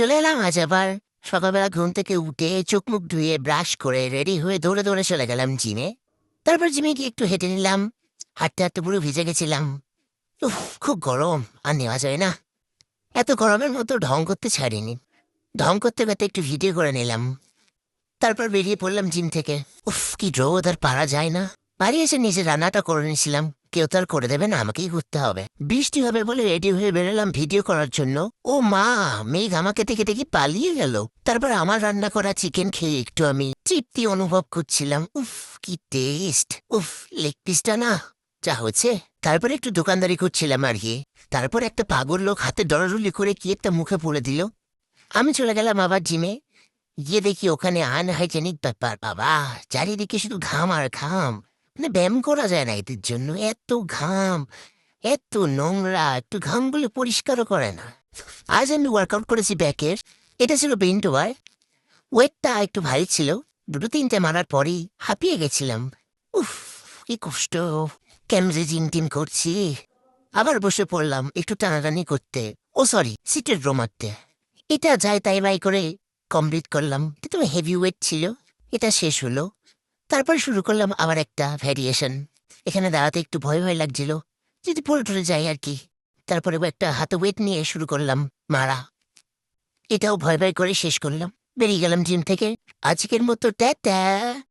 চলে এলাম আজ আবার। সকালবেলা ঘুম থেকে উঠে চোখ মুখ ধুয়ে ব্রাশ করে রেডি হয়ে দৌড়ে দৌড়ে চলে গেলাম জিমে। তারপর জিমে গিয়ে একটু হেঁটে নিলাম। হাঁটতে হাঁটতে পুরো ভিজে গেছিলাম। উফ, খুব গরম, আর নেওয়া যায় না। এত গরমের মতো ঢং করতে ছাড়িনি। ঢং করতে করতে একটু ভিডিও করে নিলাম। তারপর বেরিয়ে পড়লাম জিম থেকে। উফ, কি রোদ, আর পারা যায় না। বাড়ি এসে নিজে রান্নাটা করে নিয়েছিলাম। কেউ তো আর করে দেবে না, আমাকেই করতে হবে। বৃষ্টি হবে বলে রেডি হয়ে বেরোলাম ভিডিও করার জন্য। ও মা, মেঘ আমাকে দেখে দেখে পালিয়ে গেল। তারপর আমার রান্না করা চিকেন খেয়ে একটু আমি তৃপ্তি অনুভব করছিলাম। উফ, কি টেস্ট! উফ, লেগ পিসটা না যা হচ্ছে। তারপরে একটু দোকানদারি করছিলাম আর কি। তারপর একটা পাগল লোক হাতে ডরাডুলি করে কি একটা মুখে পড়ে দিল। আমি চলে গেলাম আবার জিমে। গিয়ে দেখি ওখানে আনহাইজেনিক ব্যাপার বাবা। চারিদিকে শুধু ঘাম আর ঘাম। মানে ব্যায়াম করা যায় না এদের জন্য, এত ঘাম, এত নোংরা, একটু ঘামগুলো পরিষ্কারও করে না। আজ আমি ওয়ার্কআউট করেছি ব্যাকের। এটা ছিল বেন্ট ওয়ার। ওয়েটটা একটু ভারী ছিল। দুটো তিনটে মারার পরেই হাঁপিয়ে গেছিলাম। উফ, কি কষ্ট! কেন যে জিম টিম করছি। আবার বসে পড়লাম একটু টানাটানি করতে। ও সরি, সিটের রো মারতে। এটা যায় তাই বাই করে কমপ্লিট করলাম। কিন্তু হেভি ওয়েট ছিল। এটা শেষ হলো। তারপর শুরু করলাম আবার একটা ভ্যারিয়েশন। এখানে দাঁড়াতে একটু ভয় ভয় লাগছিল, যদি পড়ে টরে যায় আর কি। তারপরে একটা হাতে ওয়েট নিয়ে শুরু করলাম মারা। এটাও ভয় ভয় করে শেষ করলাম। বেরিয়ে গেলাম জিম থেকে। আজকের মতো টাটা।